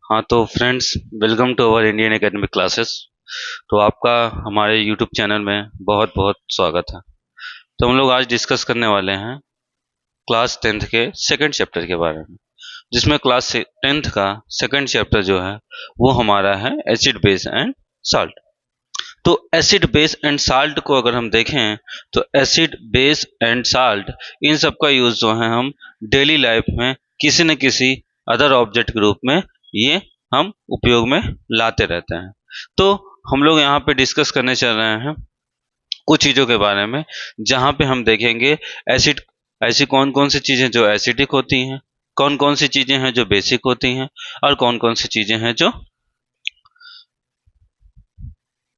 हाँ तो friends, welcome to our Indian academic classes. तो आपका हमारे यूट्यूब चैनल में बहुत बहुत स्वागत है। तो हम लोग आज डिस्कस करने वाले हैं क्लास टेंथ के सेकंड चैप्टर के बारे में, जिसमें क्लास टेंथ का सेकंड चैप्टर जो है वो हमारा है एसिड बेस एंड साल्ट। तो एसिड बेस एंड साल्ट को अगर हम देखें तो एसिड बेस एंड साल्ट इन सब का यूज जो है हम डेली लाइफ में किसी न किसी अदर ऑब्जेक्ट के रूप में ये हम उपयोग में लाते रहते हैं। तो हम लोग यहाँ पे डिस्कस करने चल रहे हैं कुछ चीज़ों के बारे में, जहाँ पे हम देखेंगे एसिड ऐसी कौन कौन सी चीज़ें जो एसिडिक होती हैं, कौन कौन सी चीज़ें हैं जो बेसिक होती हैं, और कौन कौन सी चीज़ें हैं जो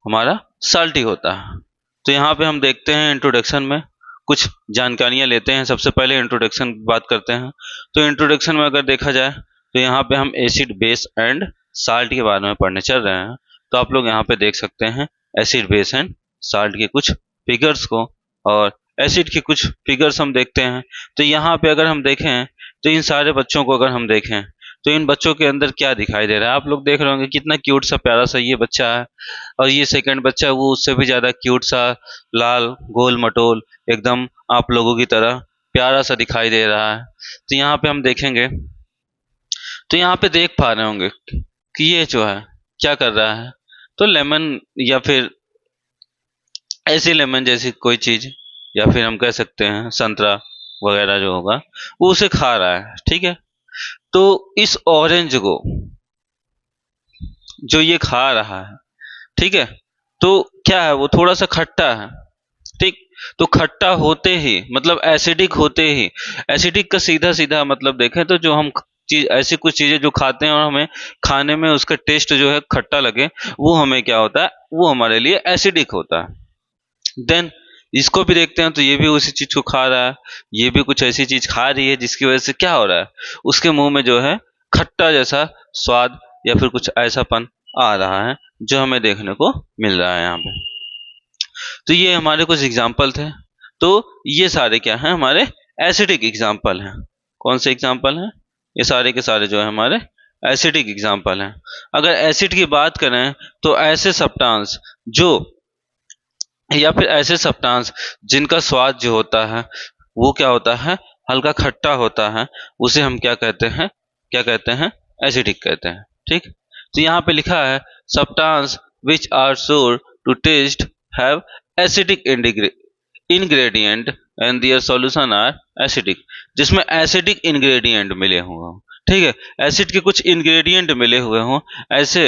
हमारा साल्टी होता है। तो यहाँ पे हम देखते हैं इंट्रोडक्शन में कुछ जानकारियाँ लेते हैं। सबसे पहले इंट्रोडक्शन की बात करते हैं। तो इंट्रोडक्शन में अगर देखा जाए तो यहाँ पे हम एसिड बेस एंड साल्ट के बारे में पढ़ने चल रहे हैं। तो आप लोग यहाँ पे देख सकते हैं एसिड बेस एंड साल्ट के कुछ फिगर्स को, और एसिड के कुछ फिगर्स हम देखते हैं। तो यहाँ पे अगर हम देखें तो इन सारे बच्चों को अगर हम देखें तो इन बच्चों के अंदर क्या दिखाई दे रहा है। आप लोग देख रहे होंगे कितना क्यूट सा प्यारा सा ये बच्चा है, और ये सेकंड बच्चा वो उससे भी ज्यादा क्यूट सा, लाल गोल मटोल एकदम आप लोगों की तरह प्यारा सा दिखाई दे रहा है। तो यहाँ पे हम देखेंगे तो यहाँ पे देख पा रहे होंगे कि ये जो है क्या कर रहा है। तो लेमन या फिर ऐसी लेमन जैसी कोई चीज, या फिर हम कह सकते हैं संतरा वगैरह जो होगा वो उसे खा रहा है। ठीक है, तो इस ऑरेंज को जो ये खा रहा है, ठीक है, तो क्या है वो थोड़ा सा खट्टा है। ठीक, तो खट्टा होते ही मतलब एसिडिक होते ही, एसिडिक का सीधा सीधा मतलब देखें तो जो हम चीज ऐसी कुछ चीजें जो खाते हैं और हमें खाने में उसका टेस्ट जो है खट्टा लगे, वो हमें क्या होता है, वो हमारे लिए एसिडिक होता है। देन इसको भी देखते हैं तो ये भी उसी चीज को खा रहा है, ये भी कुछ ऐसी चीज खा रही है जिसकी वजह से क्या हो रहा है, उसके मुंह में जो है खट्टा जैसा स्वाद या फिर कुछ ऐसापन आ रहा है जो हमें देखने को मिल रहा है यहाँ पे। तो ये हमारे कुछ एग्जाम्पल थे। तो ये सारे क्या हैं, हमारे एसिडिक एग्जाम्पल हैं। कौन से एग्जाम्पल हैं, ये सारे के सारे जो है हमारे एसिडिक एग्जाम्पल हैं। अगर एसिड की बात करें तो ऐसे सब्सटेंस जो, या फिर ऐसे सब्सटेंस जिनका स्वाद जो होता है वो क्या होता है, हल्का खट्टा होता है, उसे हम क्या कहते हैं, क्या कहते हैं, एसिडिक कहते हैं। ठीक, तो यहाँ पे लिखा है substance which are sour to taste have acidic ingredient and their solution are acidic, जिसमें एसिडिक इंग्रेडिएंट मिले हुए हों। ठीक है, एसिड के कुछ इंग्रेडिएंट मिले हुए हों ऐसे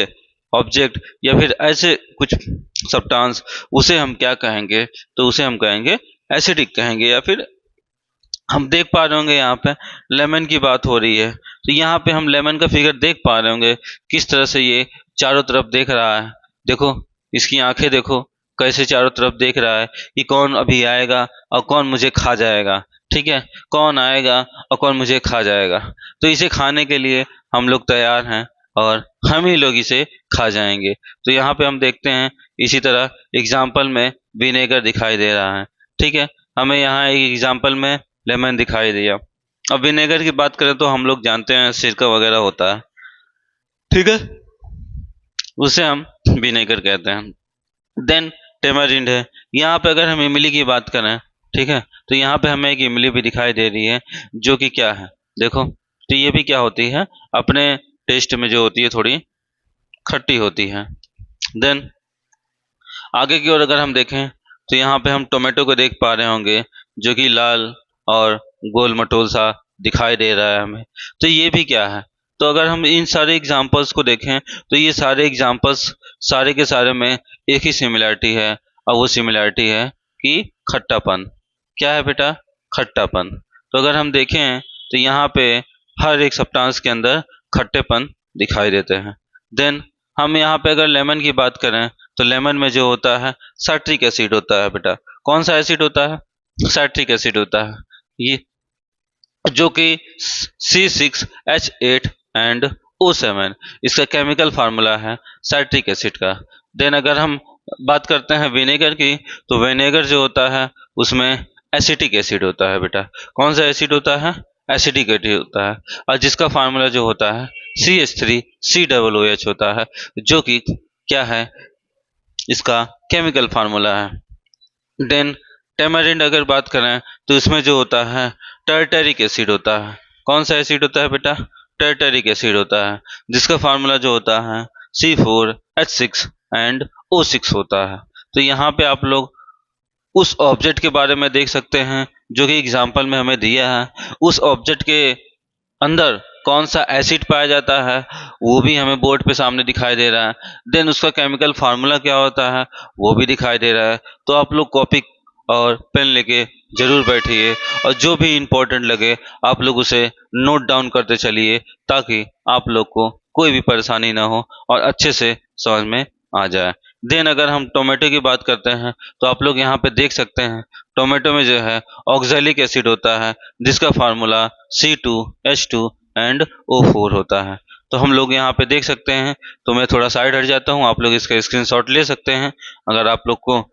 ऑब्जेक्ट या फिर ऐसे कुछ सब्सटेंस, उसे हम क्या कहेंगे, तो उसे हम कहेंगे एसिडिक कहेंगे। या फिर हम देख पा रहे होंगे यहाँ पे लेमन की बात हो रही है, तो यहाँ पे हम लेमन का फिगर देख पा रहे होंगे किस तरह से ये चारों तरफ देख रहा है। देखो इसकी आंखें देखो कैसे चारों तरफ देख रहा है कि कौन अभी आएगा और कौन मुझे खा जाएगा। ठीक है, कौन आएगा और कौन मुझे खा जाएगा, तो इसे खाने के लिए हम लोग तैयार हैं और हम ही लोग इसे खा जाएंगे। तो यहाँ पे हम देखते हैं इसी तरह एग्जाम्पल में विनेगर दिखाई दे रहा है। ठीक है, हमें यहाँ एक एग्जाम्पल में लेमन दिखाई दिया। अब विनेगर की बात करें तो हम लोग जानते हैं सिरका वगैरह होता है। ठीक है, उसे हम विनेगर कहते हैं। देन टेमारिंड है। यहाँ पे अगर हम इमली की बात करें, ठीक है, तो यहाँ पे हमें एक इमली भी दिखाई दे रही है जो कि क्या है, देखो, तो ये भी क्या होती है, अपने टेस्ट में जो होती है थोड़ी खट्टी होती है। देन आगे की ओर अगर हम देखें तो यहाँ पे हम टोमेटो को देख पा रहे होंगे जो कि लाल और गोल मटोल सा दिखाई दे रहा है हमें। तो ये भी क्या है, तो अगर हम इन सारे एग्जाम्पल्स को देखें तो ये सारे एग्जाम्पल्स सारे के सारे में एक ही सिमिलरिटी है, और वो सिमिलरिटी है कि खट्टापन। क्या है बेटा, खट्टापन। तो अगर हम देखें तो यहाँ पे हर एक सब्सटेंस के अंदर खट्टेपन दिखाई देते हैं। देन हम यहाँ पे अगर लेमन की बात करें तो लेमन में जो होता है साइट्रिक एसिड होता है बेटा। कौन सा एसिड होता है, साइट्रिक एसिड होता है, ये जो कि C6H8 एंड O7 इसका केमिकल फार्मूला है साइट्रिक एसिड का। देन अगर हम बात करते हैं विनेगर की, तो विनेगर जो होता है उसमें एसिटिक एसिड होता है बेटा। कौन सा एसिड होता है, एसिडिक होता है, और जिसका फार्मूला जो होता है CH3COOH होता है, जो कि क्या है, इसका केमिकल फार्मूला है। देन टेमारिंड अगर बात करें तो इसमें जो होता है टर्टरिक एसिड होता है। कौन सा एसिड होता है बेटा? टर्टरिक एसिड होता है, जिसका फार्मूला जो होता है C4H6 एंड O6 होता है। तो यहाँ पे आप लोग उस ऑब्जेक्ट के बारे में देख सकते हैं जो कि एग्जाम्पल में हमें दिया है। उस ऑब्जेक्ट के अंदर कौन सा एसिड पाया जाता है वो भी हमें बोर्ड पे सामने दिखाई दे रहा है। देन उसका केमिकल फार्मूला क्या होता है वो भी दिखाई दे रहा है। तो आप लोग कॉपी और पेन लेके जरूर बैठिए, और जो भी इम्पोर्टेंट लगे आप लोग उसे नोट डाउन करते चलिए, ताकि आप लोग को कोई भी परेशानी ना हो और अच्छे से समझ में आ जाए। देन अगर हम टोमेटो की बात करते हैं तो आप लोग यहाँ पे देख सकते हैं टोमेटो में जो है ऑक्जेलिक एसिड होता है, जिसका फार्मूला C2H2 एंड O4 होता है। तो हम लोग यहाँ पे देख सकते हैं। तो मैं थोड़ा साइड हट जाता हूँ, आप लोग इसका स्क्रीनशॉट ले सकते हैं। अगर आप लोग को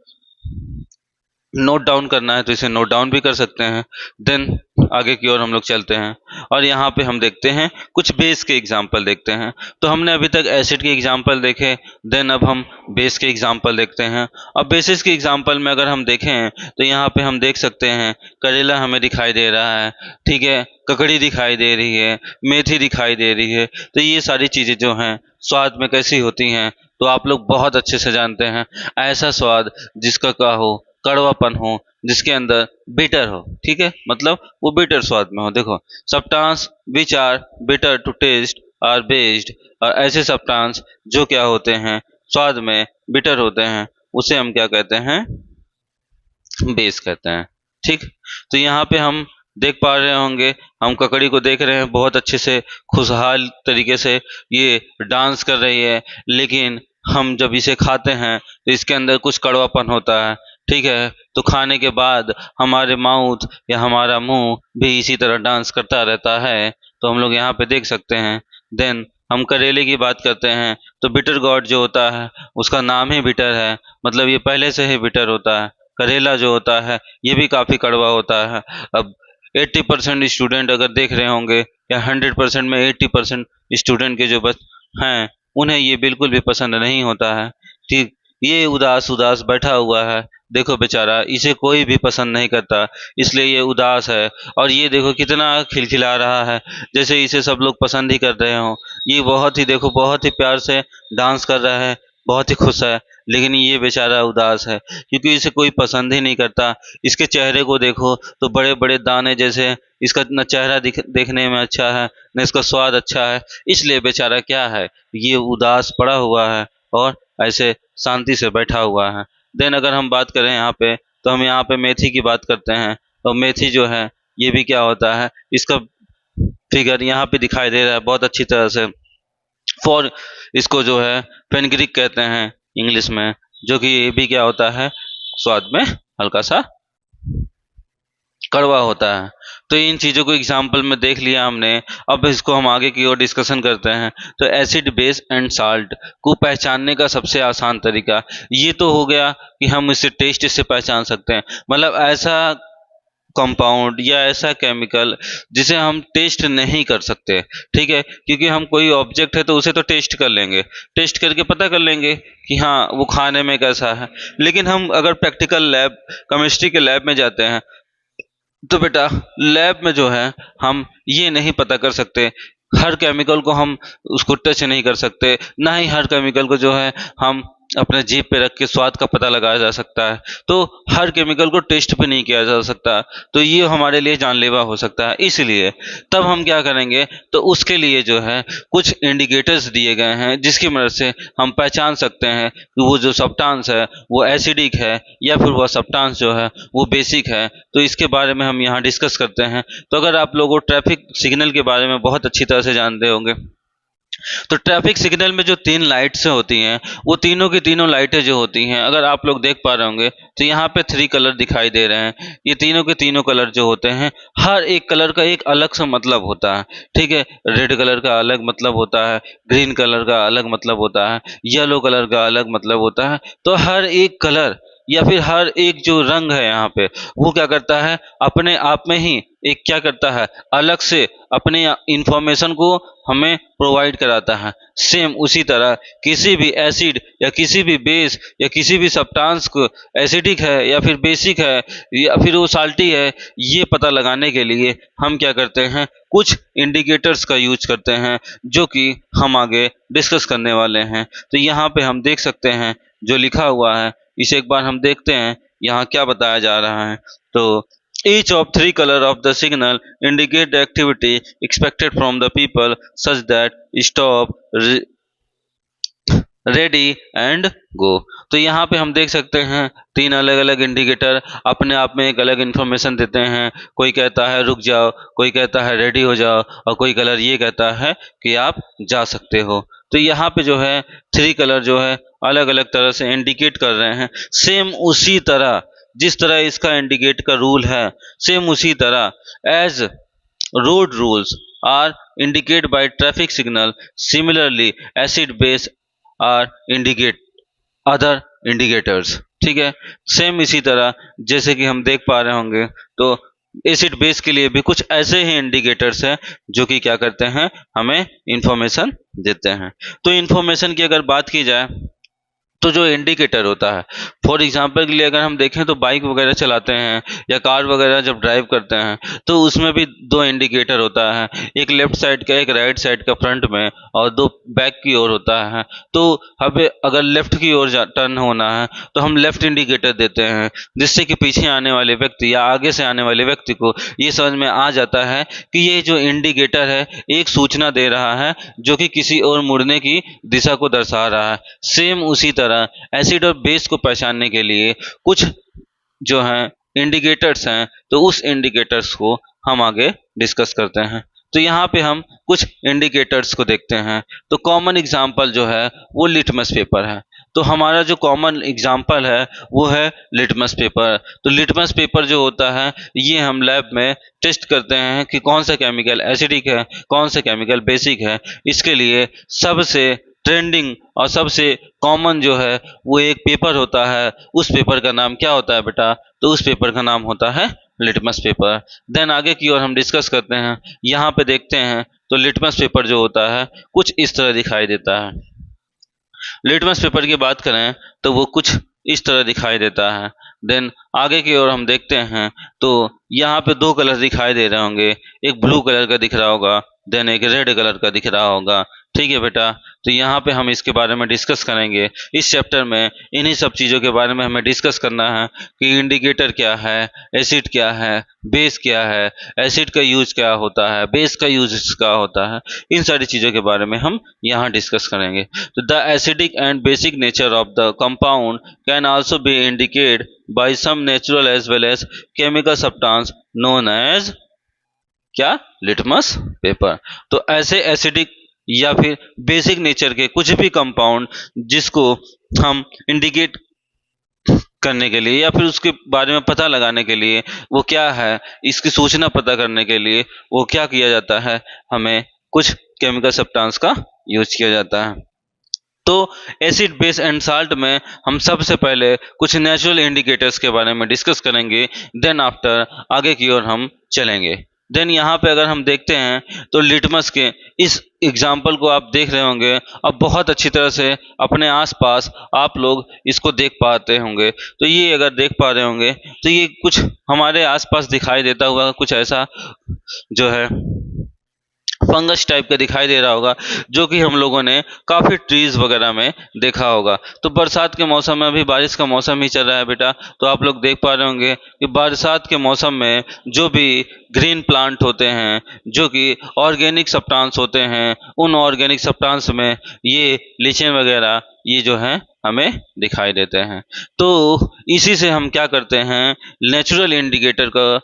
नोट डाउन करना है तो इसे नोट डाउन भी कर सकते हैं। देन आगे की ओर हम लोग चलते हैं, और यहाँ पे हम देखते हैं कुछ बेस के एग्जाम्पल देखते हैं। तो हमने अभी तक एसिड के एग्जाम्पल देखे, देन अब हम बेस के एग्जाम्पल देखते हैं। अब बेसिस के एग्जाम्पल में अगर हम देखें तो यहाँ पे हम देख सकते हैं करेला हमें दिखाई दे रहा है, ठीक है, ककड़ी दिखाई दे रही है, मेथी दिखाई दे रही है। तो ये सारी चीज़ें जो हैं स्वाद में कैसी होती हैं तो आप लोग बहुत अच्छे से जानते हैं। ऐसा स्वाद जिसका क्या हो, कड़वापन हो, जिसके अंदर बिटर हो, ठीक है, मतलब वो बिटर स्वाद में हो। देखो, substance which are bitter to taste are based, और ऐसे सब्सटेंस जो क्या होते हैं स्वाद में बिटर होते हैं उसे हम क्या कहते हैं? बेस कहते हैं। ठीक, तो यहाँ पे हम देख पा रहे होंगे, हम ककड़ी को देख रहे हैं बहुत अच्छे से खुशहाल तरीके से ये डांस कर रही है, लेकिन हम जब इसे खाते हैं तो इसके अंदर कुछ कड़वापन होता है, ठीक है। तो खाने के बाद हमारे माउथ या हमारा मुंह भी इसी तरह डांस करता रहता है। तो हम लोग यहाँ पे देख सकते हैं। देन हम करेले की बात करते हैं तो बिटर गॉड जो होता है उसका नाम ही बिटर है, मतलब ये पहले से ही बिटर होता है। करेला जो होता है ये भी काफ़ी कड़वा होता है। अब 80% स्टूडेंट अगर देख रहे होंगे, या 100% में 80% स्टूडेंट के जो बच हैं उन्हें ये बिल्कुल भी पसंद नहीं होता है। ठीक, ये उदास उदास बैठा हुआ है, देखो बेचारा, इसे कोई भी पसंद नहीं करता, इसलिए ये उदास है। और ये देखो कितना खिलखिला रहा है, जैसे इसे सब लोग पसंद ही कर रहे हों। ये बहुत ही देखो बहुत ही प्यार से डांस कर रहा है, बहुत ही खुश है, लेकिन ये बेचारा उदास है क्योंकि इसे कोई पसंद ही नहीं करता। इसके चेहरे को देखो तो बड़े बड़े दाने जैसे, इसका न चेहरा देखने में अच्छा है न इसका स्वाद अच्छा है, इसलिए बेचारा क्या है, ये उदास पड़ा हुआ है और ऐसे शांति से बैठा हुआ है। देन अगर हम बात करें यहाँ पे तो हम यहाँ पे मेथी की बात करते हैं। तो मेथी जो है ये भी क्या होता है, इसका फिगर यहाँ पे दिखाई दे रहा है बहुत अच्छी तरह से। फॉर इसको जो है फेनग्रिक कहते हैं इंग्लिश में, जो कि ये भी क्या होता है, स्वाद में हल्का सा कड़वा होता है। तो इन चीज़ों को एग्जाम्पल में देख लिया हमने। अब इसको हम आगे की ओर डिस्कशन करते हैं। तो एसिड बेस एंड साल्ट को पहचानने का सबसे आसान तरीका ये तो हो गया कि हम इसे टेस्ट से पहचान सकते हैं, मतलब ऐसा कंपाउंड या ऐसा केमिकल जिसे हम टेस्ट नहीं कर सकते, ठीक है, क्योंकि हम कोई ऑब्जेक्ट है तो उसे तो टेस्ट कर लेंगे, टेस्ट करके पता कर लेंगे कि हाँ वो खाने में कैसा है। लेकिन हम अगर प्रैक्टिकल लैब, केमिस्ट्री के लैब में जाते हैं तो बेटा लैब में जो है हम ये नहीं पता कर सकते, हर केमिकल को हम उसको टच नहीं कर सकते, ना ही हर केमिकल को जो है हम अपने जीभ पे रख के स्वाद का पता लगाया जा सकता है। तो हर केमिकल को टेस्ट भी नहीं किया जा सकता, तो ये हमारे लिए जानलेवा हो सकता है। इसलिए तब हम क्या करेंगे, तो उसके लिए जो है कुछ इंडिकेटर्स दिए गए हैं जिसकी मदद से हम पहचान सकते हैं कि वो जो सब्सटेंस है वो एसिडिक है या फिर वह सब्सटेंस जो है वो बेसिक है। तो इसके बारे में हम यहाँ डिस्कस करते हैं। तो अगर आप लोगों ट्रैफिक सिग्नल के बारे में बहुत अच्छी तरह से जानते होंगे, तो ट्रैफिक सिग्नल में जो 3 लाइट्स होती हैं वो तीनों की तीनों लाइटें जो होती हैं, अगर आप लोग देख पा रहे होंगे तो यहाँ पे 3 कलर दिखाई दे रहे हैं। ये तीनों के तीनों कलर जो होते हैं, हर एक कलर का एक अलग सा मतलब होता है, ठीक है। रेड कलर का अलग मतलब होता है, ग्रीन कलर का अलग मतलब होता है, येलो कलर का अलग मतलब होता है। तो हर एक कलर या फिर हर एक जो रंग है यहाँ पे वो क्या करता है, अपने आप में ही एक क्या करता है, अलग से अपने इंफॉर्मेशन को हमें प्रोवाइड कराता है। सेम उसी तरह किसी भी एसिड या किसी भी बेस या किसी भी सब्सटेंस को एसिडिक है या फिर बेसिक है या फिर वो साल्टी है, ये पता लगाने के लिए हम क्या करते हैं, कुछ इंडिकेटर्स का यूज करते हैं, जो कि हम आगे डिस्कस करने वाले हैं। तो यहाँ पे हम देख सकते हैं जो लिखा हुआ है, इसे एक बार हम देखते हैं यहाँ क्या बताया जा रहा है। तो each of three color of the signal indicate the activity expected from the people such that stop, ready and go. तो यहाँ पे हम देख सकते हैं तीन अलग अलग इंडिकेटर अपने आप में एक अलग इन्फॉर्मेशन देते हैं। कोई कहता है रुक जाओ, कोई कहता है रेडी हो जाओ, और कोई कलर ये कहता है कि आप जा सकते हो। तो यहाँ पे जो है थ्री कलर जो है अलग अलग तरह से इंडिकेट कर रहे हैं। सेम उसी तरह जिस तरह इसका इंडिकेट का रूल है, सेम उसी तरह as road rules are indicate by traffic signal, similarly acid base are indicate other indicators. ठीक है, सेम इसी तरह जैसे कि हम देख पा रहे होंगे, तो एसिड बेस के लिए भी कुछ ऐसे ही इंडिकेटर्स हैं जो कि क्या करते हैं, हमें इंफॉर्मेशन देते हैं। तो इंफॉर्मेशन की अगर बात की जाए तो जो इंडिकेटर होता है, फॉर एग्जांपल के लिए अगर हम देखें तो बाइक वगैरह चलाते हैं या कार वगैरह जब ड्राइव करते हैं तो उसमें भी दो इंडिकेटर होता है, एक लेफ्ट साइड का एक राइट साइड का फ्रंट में, और दो बैक की ओर होता है। तो हमें अगर लेफ्ट की ओर टर्न होना है तो हम लेफ्ट इंडिकेटर देते हैं, जिससे कि पीछे आने वाले व्यक्ति या आगे से आने वाले व्यक्ति को ये समझ में आ जाता है कि ये जो इंडिकेटर है एक सूचना दे रहा है जो कि किसी और मुड़ने की दिशा को दर्शा रहा है। सेम उसी तरह एसिड और बेस को पहचानने के लिए कुछ जो हैं इंडिकेटर्स हैं, तो उस इंडिकेटर्स को हम आगे डिस्कस करते हैं। तो यहाँ पे हम कुछ इंडिकेटर्स को देखते हैं। तो कॉमन एग्जांपल जो है वो लिटमस पेपर है। तो हमारा जो कॉमन एग्जांपल है वो है लिटमस पेपर। तो लिटमस पेपर जो होता है ये हम लैब में टेस्ट करते हैं कि कौन सा केमिकल एसिडिक है, कौन सा केमिकल बेसिक है। इसके लिए सबसे ट्रेंडिंग और सबसे कॉमन जो है वो एक पेपर होता है। उस पेपर का नाम क्या होता है बेटा? तो उस पेपर का नाम होता है लिटमस पेपर। देन आगे की ओर हम डिस्कस करते हैं। यहाँ पे देखते हैं तो लिटमस पेपर जो होता है कुछ इस तरह दिखाई देता है। लिटमस पेपर की बात करें तो वो कुछ इस तरह दिखाई देता है। देन आगे की ओर हम देखते हैं तो यहाँ पे दो कलर दिखाई दे रहे होंगे, एक ब्लू कलर का दिख रहा होगा, देन एक रेड कलर का दिख रहा होगा। ठीक है बेटा, तो यहाँ पे हम इसके बारे में डिस्कस करेंगे। इस चैप्टर में इन्हीं सब चीज़ों के बारे में हमें डिस्कस करना है कि इंडिकेटर क्या है, एसिड क्या है, बेस क्या है, एसिड का यूज क्या होता है, बेस का यूज क्या होता है। इन सारी चीज़ों के बारे में हम यहाँ डिस्कस करेंगे। तो the acidic and basic nature of the compound can also be indicate by some natural as well as chemical substance known as क्या? Litmus paper. तो ऐसे एसिडिक या फिर बेसिक नेचर के कुछ भी कंपाउंड जिसको हम इंडिकेट करने के लिए या फिर उसके बारे में पता लगाने के लिए वो क्या है, इसकी सूचना पता करने के लिए वो क्या किया जाता है, हमें कुछ केमिकल सब्सटेंस का यूज किया जाता है। तो एसिड बेस एंड साल्ट में हम सबसे पहले कुछ नेचुरल इंडिकेटर्स के बारे में डिस्कस करेंगे, देन आफ्टर आगे की ओर हम चलेंगे। देन यहाँ पे अगर हम देखते हैं तो लिटमस के इस एग्जाम्पल को आप देख रहे होंगे, अब बहुत अच्छी तरह से अपने आसपास आप लोग इसको देख पाते होंगे। तो ये अगर देख पा रहे होंगे तो ये कुछ हमारे आसपास दिखाई देता हुआ कुछ ऐसा जो है फंगस टाइप का दिखाई दे रहा होगा, जो कि हम लोगों ने काफ़ी ट्रीज वगैरह में देखा होगा। तो बरसात के मौसम में, अभी बारिश का मौसम ही चल रहा है बेटा, तो आप लोग देख पा रहे होंगे कि बरसात के मौसम में जो भी ग्रीन प्लांट होते हैं, जो कि ऑर्गेनिक सब्सटेंस होते हैं, उन ऑर्गेनिक सब्सटेंस में ये लीचें वगैरह ये जो हैं हमें दिखाई देते हैं। तो इसी से हम क्या करते हैं, नेचुरल इंडिकेटर का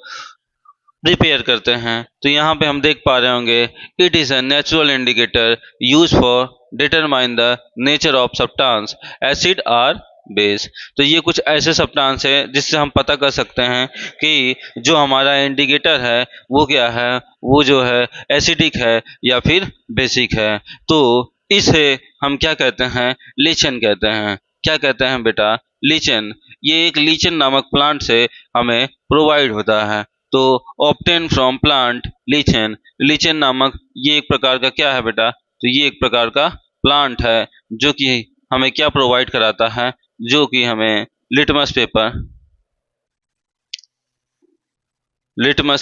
प्रिपेयर करते हैं। तो यहाँ पे हम देख पा रहे होंगे, it is a natural indicator use for determine the nature of substance acid or base. तो ये कुछ ऐसे सब्सटेंस है जिससे हम पता कर सकते हैं कि जो हमारा इंडिकेटर है वो क्या है, वो जो है एसिडिक है या फिर बेसिक है। तो इसे हम क्या कहते हैं, लीचेन कहते हैं। क्या कहते हैं बेटा? लीचेन। ये एक लीचेन नामक प्लांट से हमें प्रोवाइड होता है। तो obtain from plant lichen, lichen नामक ये एक प्रकार का क्या है बेटा, तो ये एक प्रकार का प्लांट है जो कि हमें क्या प्रोवाइड कराता है, जो कि हमें लिटमस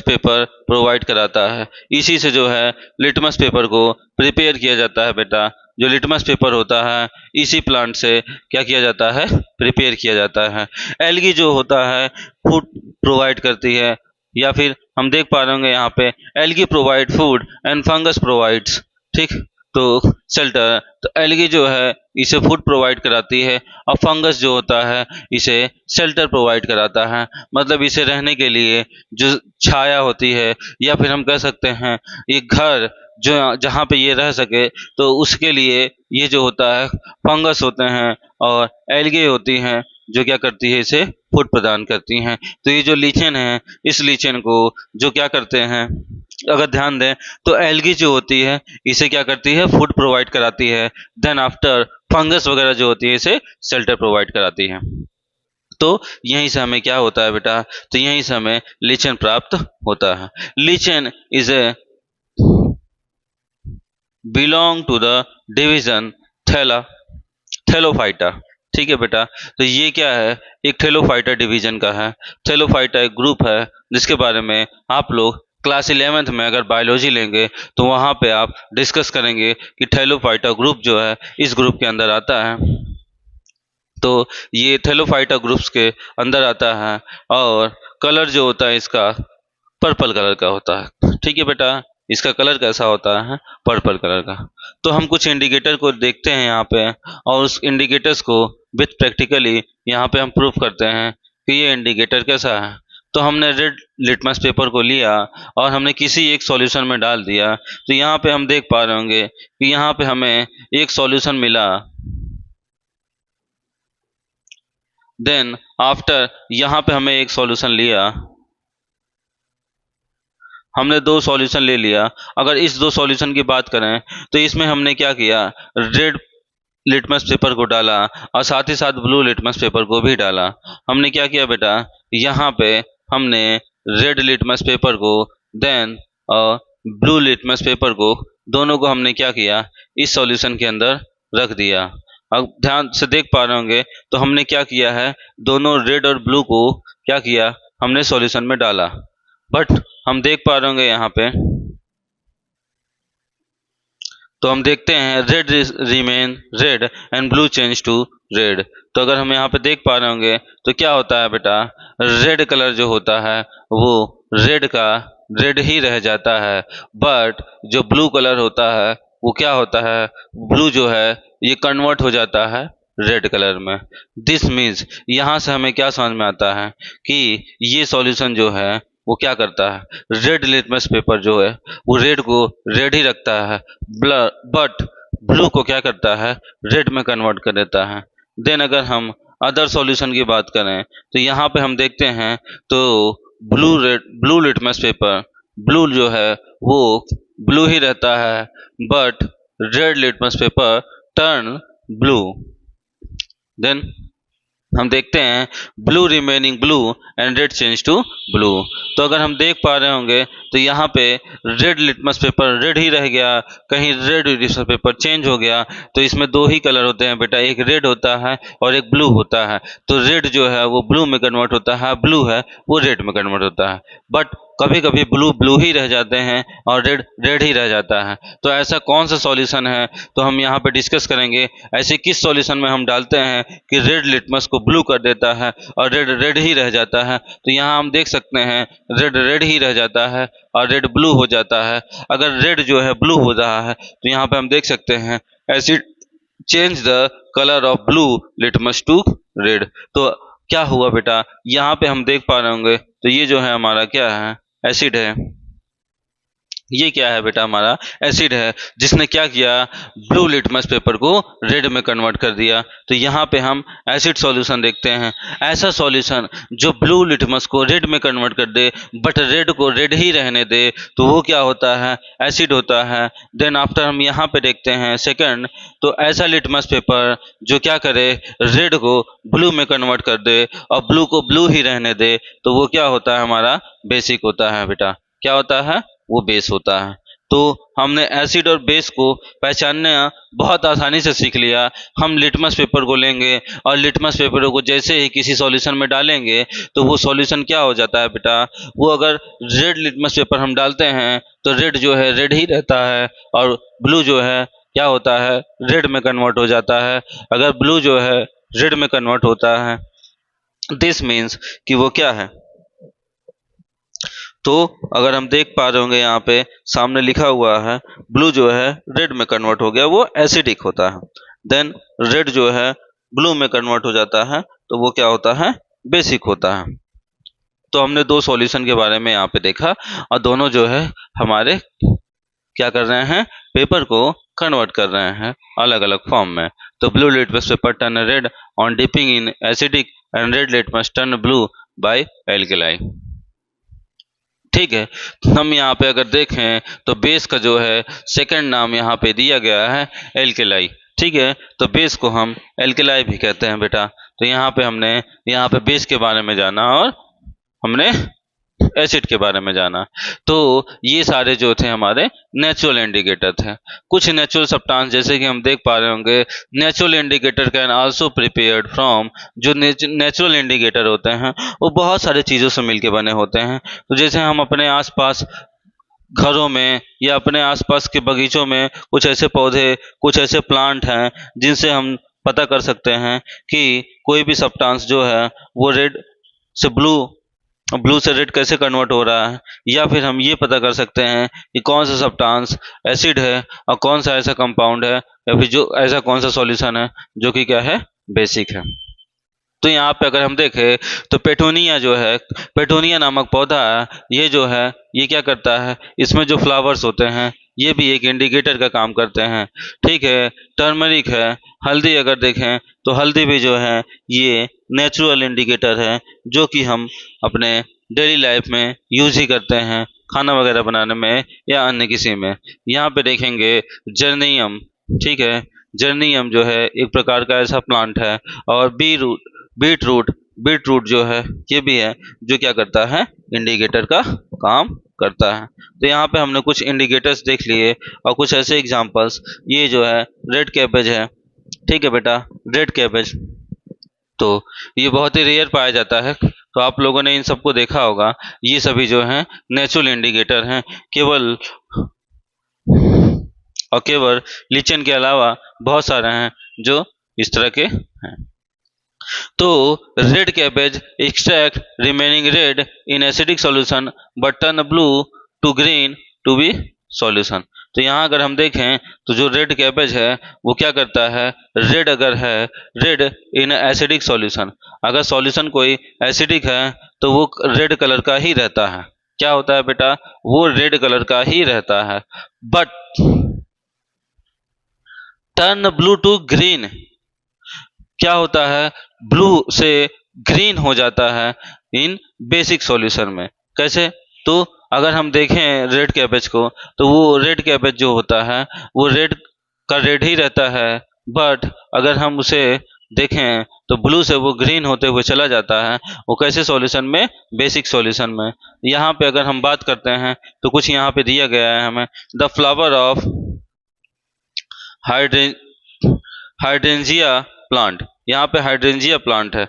पेपर प्रोवाइड कराता है। इसी से जो है लिटमस पेपर को प्रिपेयर किया जाता है बेटा। जो लिटमस पेपर होता है इसी प्लांट से क्या किया जाता है, प्रिपेयर किया जाता है। एल्गी जो होता है फूड प्रोवाइड करती है, या फिर हम देख पा रहे होंगे यहाँ पे algae provide food and fungus provides, ठीक। तो शेल्टर, तो एल्गी जो है इसे फूड प्रोवाइड कराती है और फंगस जो होता है इसे शेल्टर प्रोवाइड कराता है। मतलब इसे रहने के लिए जो छाया होती है, या फिर हम कह सकते हैं एक घर जो जहाँ पे ये रह सके, तो उसके लिए ये जो होता है फंगस होते हैं और एल्गे होती हैं जो क्या करती है, इसे फूड प्रदान करती हैं। तो ये जो लीचेन है, इस लीचेन को जो क्या करते हैं, अगर ध्यान दें तो एल्गी जो होती है इसे क्या करती है, फूड प्रोवाइड कराती है। देन आफ्टर फंगस वगैरह जो होती है इसे शेल्टर प्रोवाइड कराती है। तो यहीं से हमें क्या होता है बेटा, तो यहीं से हमें लीचेन प्राप्त होता है। Lichen is a belong to the division Thallophyta, ठीक है बेटा। तो ये क्या है, एक थैलोफाइटा डिवीजन का है। थैलोफाइटा एक ग्रुप है जिसके बारे में आप लोग क्लास 11th में अगर बायोलॉजी लेंगे तो वहाँ पे आप डिस्कस करेंगे कि थैलोफाइटा ग्रुप जो है इस ग्रुप के अंदर आता है। तो ये थैलोफाइटा ग्रुप्स के अंदर आता है और कलर जो होता है इसका पर्पल कलर का होता है, ठीक है बेटा। इसका कलर कैसा होता है, पर्पल कलर का। तो हम कुछ इंडिकेटर को देखते हैं यहाँ पे, और उस इंडिकेटर्स को विथ प्रैक्टिकली यहाँ पे हम प्रूफ करते हैं कि ये इंडिकेटर कैसा है। तो हमने रेड लिटमस पेपर को लिया और हमने किसी एक सॉल्यूशन में डाल दिया। तो यहाँ पे हम देख पा रहे होंगे कि यहाँ पे हमें एक सॉल्यूशन मिला। देन आफ्टर यहाँ पे हमें एक सॉल्यूशन लिया, हमने दो सॉल्यूशन ले लिया। अगर इस दो सॉल्यूशन की बात करें तो इसमें हमने क्या किया, रेड लिटमस पेपर को डाला और साथ ही साथ ब्लू लिटमस पेपर को भी डाला। हमने क्या किया बेटा, यहाँ पे हमने रेड लिटमस पेपर को देन और ब्लू लिटमस पेपर को, दोनों को हमने क्या किया, इस सॉल्यूशन के अंदर रख दिया। अब ध्यान से देख पा रहे होंगे तो हमने क्या किया है, दोनों रेड और ब्लू को क्या किया, हमने सॉल्यूशन में डाला। बट हम देख पा रहे होंगे यहाँ पे, तो हम देखते हैं red remain red and blue change to red. तो अगर हम यहाँ पे देख पा रहे होंगे तो क्या होता है बेटा, रेड कलर जो होता है वो रेड का रेड ही रह जाता है, बट जो ब्लू कलर होता है वो क्या होता है, ब्लू जो है ये कन्वर्ट हो जाता है रेड कलर में। दिस मीन्स यहाँ से हमें क्या समझ में आता है कि ये सॉल्यूशन जो है वो क्या करता है, रेड लिटमस पेपर जो है वो रेड को रेड ही रखता है, बट ब्लू को क्या करता है, रेड में कन्वर्ट कर देता है। देन अगर हम अदर सॉल्यूशन की बात करें तो यहाँ पे हम देखते हैं तो ब्लू लिटमस पेपर, ब्लू जो है वो ब्लू ही रहता है, but red litmus paper turn blue. Then हम देखते हैं blue remaining blue and red change to blue. तो अगर हम देख पा रहे होंगे तो यहाँ पे रेड लिटमस पेपर रेड ही रह गया, कहीं रेड लिटमस पेपर चेंज हो गया। तो इसमें दो ही कलर होते हैं बेटा, एक रेड होता है और एक ब्लू होता है। तो रेड जो है वो ब्लू में कन्वर्ट होता है, ब्लू है वो रेड में कन्वर्ट होता है। बट कभी कभी ब्लू ब्लू ही रह जाते हैं और रेड रेड ही रह जाता है। तो ऐसा कौन सा सॉल्यूशन है, तो हम यहाँ पे डिस्कस करेंगे ऐसे किस सॉल्यूशन में हम डालते हैं कि रेड लिटमस को ब्लू कर देता है और रेड रेड ही रह जाता है। तो यहाँ हम देख सकते हैं रेड रेड ही रह जाता है और रेड ब्लू हो जाता है। अगर रेड जो है ब्लू हो रहा है तो यहाँ पे हम देख सकते हैं acid change the colour of blue litmus to red. तो क्या हुआ बेटा, यहाँ पे हम देख पा रहे होंगे तो ये जो है हमारा क्या है, एसिड है। ये क्या है बेटा, हमारा एसिड है, जिसने क्या किया, ब्लू लिटमस पेपर को रेड में कन्वर्ट कर दिया। तो यहाँ पे हम एसिड सॉल्यूशन देखते हैं। ऐसा सॉल्यूशन जो ब्लू लिटमस को रेड में कन्वर्ट कर दे बट रेड को रेड ही रहने दे, तो वो क्या होता है, एसिड होता है। देन आफ्टर हम यहाँ पे देखते हैं सेकंड, तो ऐसा लिटमस पेपर जो क्या करे, रेड को ब्लू में कन्वर्ट कर दे और ब्लू को ब्लू ही रहने दे, तो वो क्या होता है, हमारा बेसिक होता है बेटा। क्या होता है, वो बेस होता है। तो हमने एसिड और बेस को पहचानना बहुत आसानी से सीख लिया। हम लिटमस पेपर को लेंगे और लिटमस पेपर को जैसे ही किसी सॉल्यूशन में डालेंगे तो वो सॉल्यूशन क्या हो जाता है बेटा, वो अगर रेड लिटमस पेपर हम डालते हैं तो रेड जो है रेड ही रहता है और ब्लू जो है क्या होता है, रेड में कन्वर्ट हो जाता है। अगर ब्लू जो है रेड में कन्वर्ट होता है, दिस मीन्स कि वो क्या है। तो अगर हम देख पा रहे होंगे यहाँ पे सामने लिखा हुआ है, ब्लू जो है रेड में कन्वर्ट हो गया, वो एसिडिक होता है। देन रेड जो है ब्लू में कन्वर्ट हो जाता है, तो वो क्या होता है, बेसिक होता है। तो हमने दो सॉल्यूशन के बारे में यहाँ पे देखा और दोनों जो है हमारे क्या कर रहे हैं, पेपर को कन्वर्ट कर रहे हैं अलग अलग फॉर्म में। तो blue litmus paper turn red on dipping in acidic and red litmus turn blue by alkali. ठीक है, हम यहाँ पे अगर देखें तो बेस का जो है सेकंड नाम यहाँ पे दिया गया है एल्कली। ठीक है, तो बेस को हम एल्कली भी कहते हैं बेटा। तो यहाँ पे हमने यहाँ पे बेस के बारे में जाना और हमने एसिड के बारे में जाना। तो ये सारे जो थे हमारे नेचुरल इंडिकेटर थे। कुछ नेचुरल सब्सटेंस जैसे कि हम देख पा रहे होंगे, natural indicator can also prepared from, जो नेचुरल इंडिकेटर होते हैं वो बहुत सारी चीज़ों से मिलके बने होते हैं। तो जैसे हम अपने आसपास घरों में या अपने आसपास के बगीचों में कुछ ऐसे पौधे, कुछ ऐसे प्लांट हैं जिनसे हम पता कर सकते हैं कि कोई भी सब्सटेंस जो है वो रेड से ब्लू से रेड कैसे कन्वर्ट हो रहा है, या फिर हम ये पता कर सकते हैं कि कौन सा सब्सटेंस एसिड है और कौन सा ऐसा कंपाउंड है या फिर जो ऐसा कौन सा सॉल्यूशन है जो कि क्या है, बेसिक है। तो यहाँ पे अगर हम देखें तो पेटूनिया जो है, पेटूनिया नामक पौधा है, ये जो है ये क्या करता है, इसमें जो फ्लावर्स होते हैं ये भी एक इंडिकेटर का काम करते हैं। ठीक है, टर्मरिक है, हल्दी अगर देखें तो हल्दी भी जो है ये नेचुरल इंडिकेटर है जो कि हम अपने डेली लाइफ में यूज ही करते हैं, खाना वगैरह बनाने में या अन्य किसी में। यहाँ पे देखेंगे जर्नियम। ठीक है, जर्नियम जो है एक प्रकार का ऐसा प्लांट है। और बीट रूट जो है ये भी है जो क्या करता है, इंडिकेटर का काम करता है। तो यहाँ पे हमने कुछ इंडिकेटर्स देख लिए और कुछ ऐसे एग्जांपल्स। ये जो है रेड कैबेज है। ठीक है बेटा, रेड कैबेज तो ये बहुत ही रेयर पाया जाता है, तो आप लोगों ने इन सबको देखा होगा। ये सभी जो हैं नेचुरल इंडिकेटर हैं, केवल लीचेन के अलावा बहुत सारे हैं जो इस तरह के हैं। तो red cabbage extract remaining red in acidic solution but turn blue to green to be solution. तो यहाँ अगर हम देखें तो जो रेड कैबेज है वो क्या करता है, रेड अगर है, रेड इन एसिडिक सॉल्यूशन, अगर सॉल्यूशन कोई एसिडिक है तो वो रेड कलर का ही रहता है। क्या होता है बेटा, वो रेड कलर का ही रहता है। But turn blue to green, क्या होता है, ब्लू से ग्रीन हो जाता है इन बेसिक सॉल्यूशन में। कैसे, तो अगर हम देखें रेड कैबेज को तो वो रेड कैबेज जो होता है वो रेड का रेड ही रहता है, बट अगर हम उसे देखें तो ब्लू से वो ग्रीन होते हुए चला जाता है। वो कैसे सॉल्यूशन में, बेसिक सॉल्यूशन में। यहाँ पे अगर हम बात करते हैं तो कुछ यहाँ पे दिया गया है हमें, the flower of hydrangea plant, यहाँ पे हाइड्रेंजिया प्लांट है,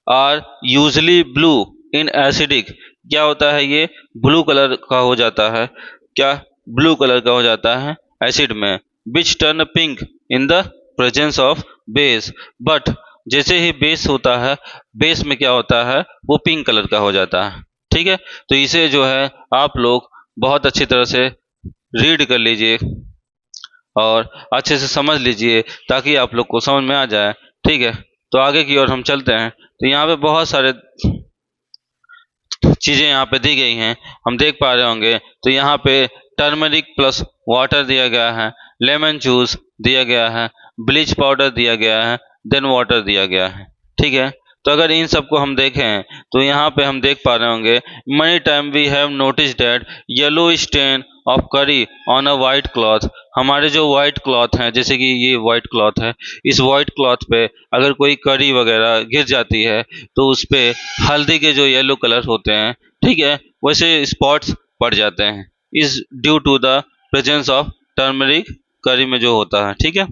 are usually blue in acidic, क्या होता है, ये ब्लू कलर का हो जाता है। क्या, ब्लू कलर का हो जाता है एसिड में। विच turn pink in the presence of base, but जैसे ही बेस होता है, बेस में क्या होता है, वो पिंक कलर का हो जाता है। ठीक है, तो इसे जो है आप लोग बहुत अच्छी तरह से रीड कर लीजिए और अच्छे से समझ लीजिए ताकि आप लोग को समझ में आ जाए। ठीक है, तो आगे की ओर हम चलते हैं। तो यहाँ पे बहुत सारे चीजें यहाँ पे दी गई हैं, हम देख पा रहे होंगे। तो यहाँ पे टर्मरिक प्लस वाटर दिया गया है, लेमन जूस दिया गया है, ब्लीच पाउडर दिया गया है, देन वाटर दिया गया है। ठीक है, तो अगर इन सबको हम देखें तो यहाँ पे हम देख पा रहे होंगे, many time we have notice that yellow stain of curry on a white cloth. हमारे जो वाइट क्लॉथ हैं, जैसे कि ये वाइट क्लॉथ है, इस वाइट क्लॉथ पे अगर कोई करी वगैरह गिर जाती है तो उस पे हल्दी के जो येलो कलर होते हैं, ठीक है, वैसे स्पॉट्स पड़ जाते हैं, is due to the presence of turmeric curry में जो होता है। ठीक है,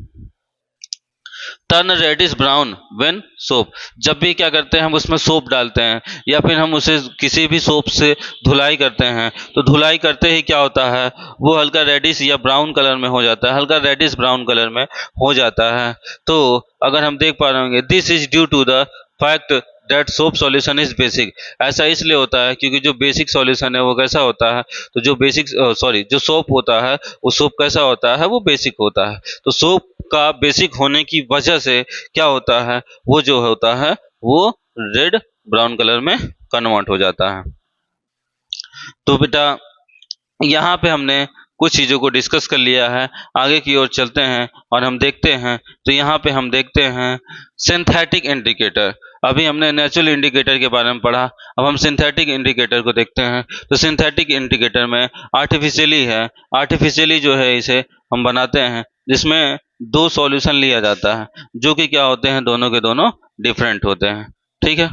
turn reddish brown when soap. जब भी क्या करते हैं हम उसमें सोप डालते हैं या फिर हम उसे किसी भी सोप से धुलाई करते हैं, तो धुलाई करते ही क्या होता है, वो हल्का रेडिश या ब्राउन कलर में हो जाता है, हल्का रेडिश ब्राउन कलर में हो जाता है। तो अगर हम देख पा रहे होंगे, this is due to the fact that soap solution is basic. ऐसा इसलिए होता है क्योंकि जो बेसिक सॉल्यूशन है वो कैसा होता है, तो जो बेसिक जो सोप होता है वो सोप कैसा होता है, वो बेसिक होता है। तो सोप का बेसिक होने की वजह से क्या होता है, वो जो होता है वो रेड ब्राउन कलर में कन्वर्ट हो जाता है। तो बेटा यहाँ पे हमने कुछ चीज़ों को डिस्कस कर लिया है, आगे की ओर चलते हैं और हम देखते हैं। तो यहाँ पे हम देखते हैं सिंथेटिक इंडिकेटर। अभी हमने नेचुरल इंडिकेटर के बारे में पढ़ा, अब हम सिंथेटिक इंडिकेटर को देखते हैं। तो सिंथेटिक इंडिकेटर में आर्टिफिशियली है, आर्टिफिशियली जो है इसे हम बनाते हैं, जिसमें दो सॉल्यूशन लिया जाता है जो कि क्या होते हैं, दोनों के दोनों डिफरेंट होते हैं। ठीक है,